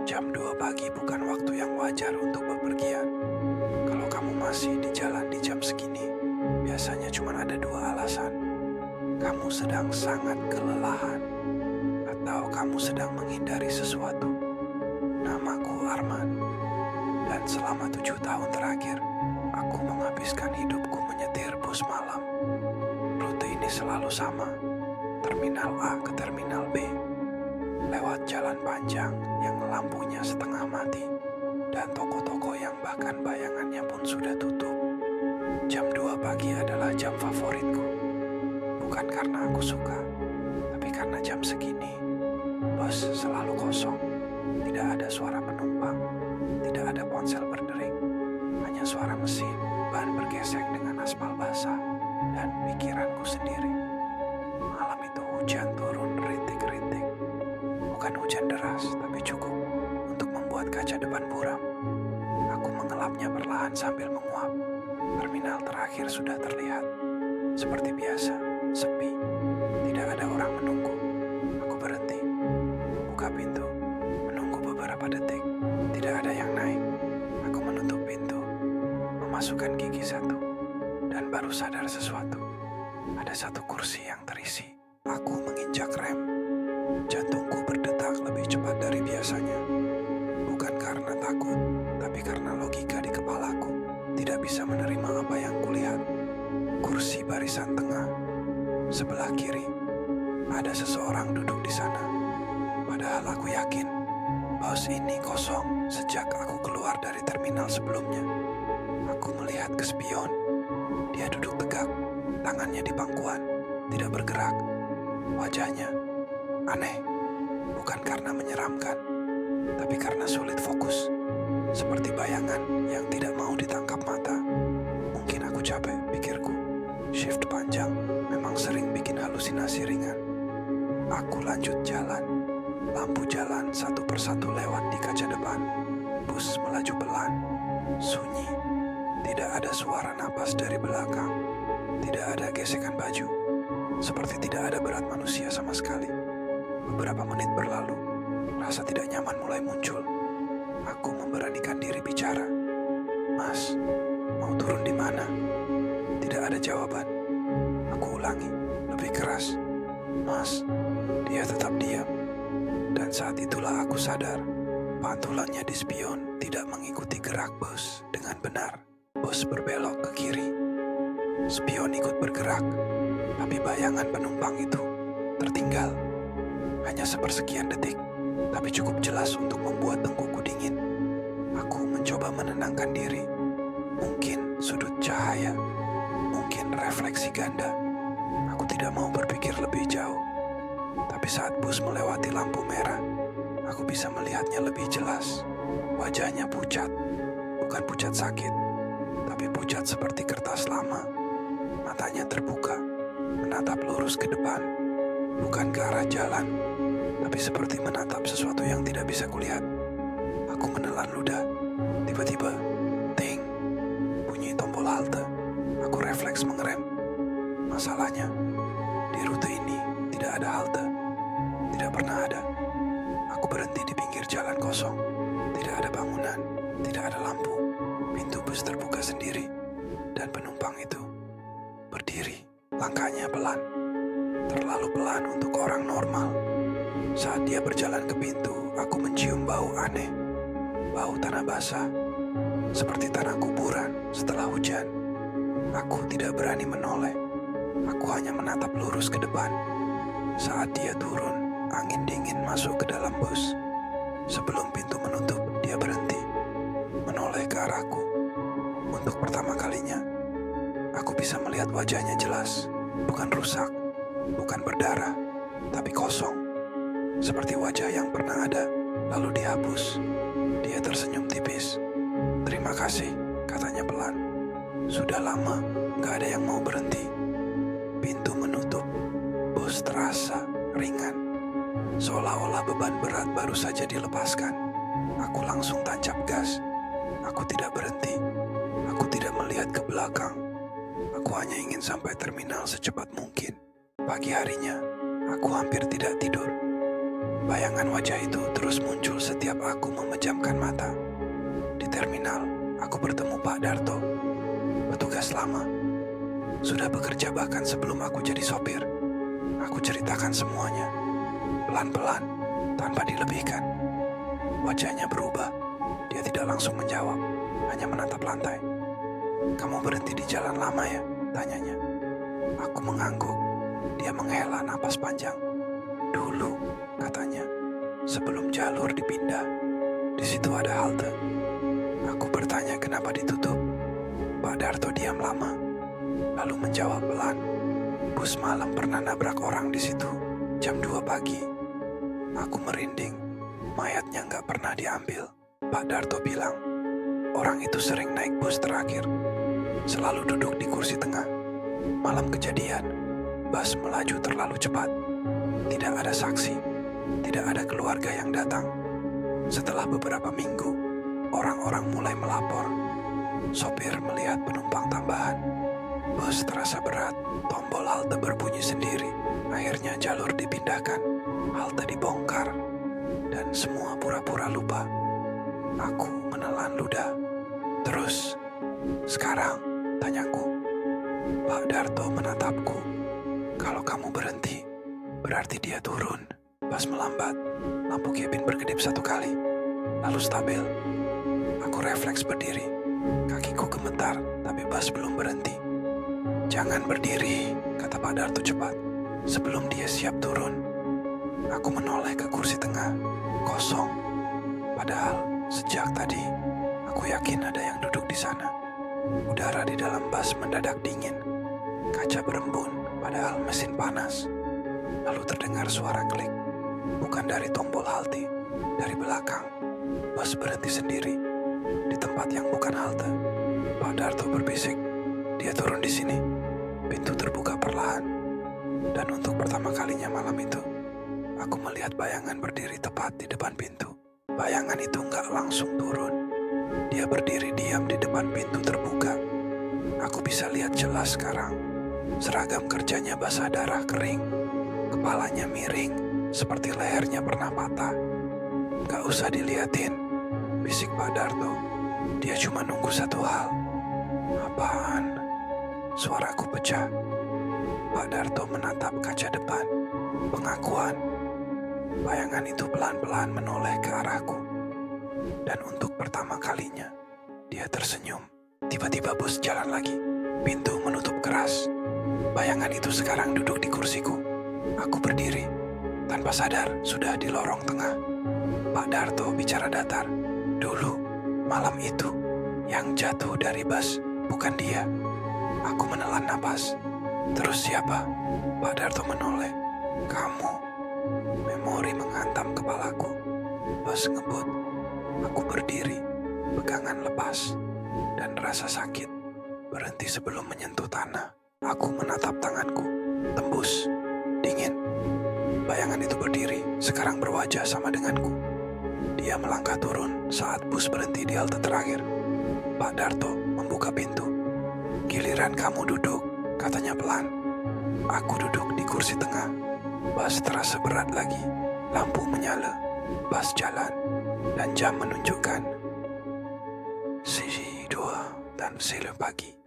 Jam 2 pagi bukan waktu yang wajar untuk bepergian. Kalau kamu masih di jalan di jam segini, biasanya cuma ada dua alasan. Kamu sedang sangat kelelahan, atau kamu sedang menghindari sesuatu. Namaku Arman, dan selama 7 tahun terakhir, aku menghabiskan hidupku menyetir bus malam. Rute ini selalu sama, Terminal A ke Terminal B, lewat jalan panjang yang lampunya setengah mati, dan toko-toko yang bahkan bayangannya pun sudah tutup. Jam 2 pagi adalah jam favoritku. Bukan karena aku suka, tapi karena jam segini, bus selalu kosong. Tidak ada suara penumpang, tidak ada ponsel berdering, hanya suara mesin, ban bergesek dengan aspal basah, dan pikiranku sendiri. Malam itu hujan turun rintik-rintik. Bukan hujan deras, tapi cukup untuk membuat kaca depan buram. Aku mengelapnya perlahan sambil menguap. Terminal terakhir sudah terlihat. Seperti biasa, sepi. Tidak ada orang menunggu. Aku berhenti, buka pintu, menunggu beberapa detik. Tidak ada yang naik. Aku menutup pintu, memasukkan gigi satu, dan baru sadar sesuatu. Ada satu kursi yang terisi. Aku menginjak rem. Jantungku berdetak lebih cepat dari biasanya. Bukan karena takut, tapi karena logika di kepalaku tidak bisa menerima apa yang kulihat. Kursi barisan tengah, sebelah kiri, ada seseorang duduk di sana. Padahal aku yakin, bus ini kosong sejak aku keluar dari terminal sebelumnya. Aku melihat ke spion. Dia duduk tegak, tangannya di pangkuan, tidak bergerak. Wajahnya aneh, bukan karena menyeramkan, tapi karena sulit fokus. Seperti bayangan yang tidak mau ditangkap mata. Mungkin aku capek, pikirku. Shift panjang memang sering bikin halusinasi ringan. Aku lanjut jalan. Lampu jalan satu persatu lewat di kaca depan. Bus melaju pelan, sunyi. Tidak ada suara napas dari belakang. Tidak ada gesekan baju. Seperti tidak ada berat manusia sama sekali. Beberapa menit berlalu, rasa tidak nyaman mulai muncul. Aku memberanikan diri bicara. Mas, mau turun di mana? Tidak ada jawaban. Aku ulangi, lebih keras. Mas, dia tetap diam. Dan saat itulah aku sadar, pantulannya di spion tidak mengikuti gerak bus dengan benar. Bus berbelok ke kiri. Spion ikut bergerak, tapi bayangan penumpang itu tertinggal. Hanya sepersekian detik, tapi cukup jelas untuk membuat tengkukku dingin. Aku mencoba menenangkan diri. Mungkin sudut cahaya, mungkin refleksi ganda. Aku tidak mau berpikir lebih jauh. Tapi saat bus melewati lampu merah, aku bisa melihatnya lebih jelas. Wajahnya pucat, bukan pucat sakit, tapi pucat seperti kertas lama. Matanya terbuka, menatap lurus ke depan, bukan ke arah jalan, tapi seperti menatap sesuatu yang tidak bisa kulihat. Aku menelan ludah. Tiba-tiba, ting, bunyi tombol halte. Aku refleks mengerem. Masalahnya, di rute ini tidak ada halte. Tidak pernah ada. Aku berhenti di pinggir jalan kosong. Tidak ada bangunan, tidak ada lampu. Pintu bus terbuka sendiri, dan penumpang itu berdiri. Langkahnya pelan, terlalu pelan untuk orang normal. Saat dia berjalan ke pintu, aku mencium bau aneh. Bau tanah basah, seperti tanah kuburan setelah hujan. Aku tidak berani menoleh. Aku hanya menatap lurus ke depan. Saat dia turun, angin dingin masuk ke dalam bus. Sebelum pintu menutup, dia berhenti, menoleh ke arahku. Untuk pertama kalinya, aku bisa melihat wajahnya jelas. Bukan rusak, bukan berdarah, tapi kosong. Seperti wajah yang pernah ada, lalu dihapus. Dia tersenyum tipis. Terima kasih, katanya pelan. Sudah lama, gak ada yang mau berhenti. Pintu menutup. Bus terasa ringan. Seolah-olah beban berat baru saja dilepaskan. Aku langsung tancap gas. Aku tidak berhenti. Aku tidak melihat ke belakang. Aku hanya ingin sampai terminal secepat mungkin. Pagi harinya, aku hampir tidak tidur. Bayangan wajah itu terus muncul setiap aku memejamkan mata. Di terminal, aku bertemu Pak Darto, petugas lama. Sudah bekerja bahkan sebelum aku jadi sopir. Aku ceritakan semuanya, pelan-pelan, tanpa dilebihkan. Wajahnya berubah. Dia tidak langsung menjawab, hanya menatap lantai. "Kamu berhenti di jalan lama ya?" tanyanya. Aku mengangguk. Dia menghela napas panjang. "Dulu," katanya, "sebelum jalur dipindah. Di situ ada halte." Aku bertanya kenapa ditutup. Pak Darto diam lama, lalu menjawab pelan. "Bus malam pernah nabrak orang di situ, jam 2 pagi. Aku merinding. Mayatnya nggak pernah diambil." Pak Darto bilang, orang itu sering naik bus terakhir. Selalu duduk di kursi tengah. Malam kejadian, bus melaju terlalu cepat. Tidak ada saksi, tidak ada keluarga yang datang. Setelah beberapa minggu, orang-orang mulai melapor. Sopir melihat penumpang tambahan. Bus terasa berat, tombol halte berbunyi sendiri. Akhirnya jalur dipindahkan, halte dibongkar, dan semua pura-pura lupa. Aku menelan ludah. "Terus, sekarang?" tanyaku. Pak Darto menatapku. "Kalau kamu berhenti, berarti dia turun." Bus melambat. Lampu kabin berkedip 1 kali, lalu stabil. Aku refleks berdiri. Kakiku gemetar, tapi bus belum berhenti. "Jangan berdiri," kata Pak Darto cepat, sebelum dia siap turun. Aku menoleh ke kursi tengah, kosong. Padahal sejak tadi, aku yakin ada yang duduk di sana. Udara di dalam bus mendadak dingin. Kaca berembun, padahal mesin panas. Lalu terdengar suara klik. Bukan dari tombol halte, dari belakang. Bus berhenti sendiri, di tempat yang bukan halte. Pak Darto berbisik, "Dia turun di sini." Pintu terbuka perlahan. Dan untuk pertama kalinya malam itu, aku melihat bayangan berdiri tepat di depan pintu. Bayangan itu nggak langsung turun. Dia berdiri diam di depan pintu terbuka. Aku bisa lihat jelas sekarang. Seragam kerjanya basah darah kering. Kepalanya miring, seperti lehernya pernah patah. "Gak usah diliatin," bisik Pak Darto. "Dia cuma nunggu satu hal." "Apaan?" Suaraku pecah. Pak Darto menatap kaca depan. Pengakuan. Bayangan itu pelan-pelan menoleh ke arahku. Dan untuk pertama kalinya, dia tersenyum. Tiba-tiba bus jalan lagi. Pintu menutup keras. Bayangan itu sekarang duduk di kursiku. Aku berdiri. Tanpa sadar, sudah di lorong tengah. Pak Darto bicara datar. "Dulu, malam itu, yang jatuh dari bus bukan dia." Aku menelan napas. "Terus siapa?" Pak Darto menoleh. "Kamu." Memori menghantam kepalaku. Bus ngebut. Aku berdiri, pegangan lepas, dan rasa sakit berhenti sebelum menyentuh tanah. Aku menatap tanganku, tembus, dingin. Bayangan itu berdiri, sekarang berwajah sama denganku. Dia melangkah turun saat bus berhenti di halte terakhir. Pak Darto membuka pintu. "Giliran kamu duduk," katanya pelan. Aku duduk di kursi tengah. Bus terasa berat lagi. Lampu menyala, bus jalan, dan jam menunjukkan si 2 dan c'est le pagi.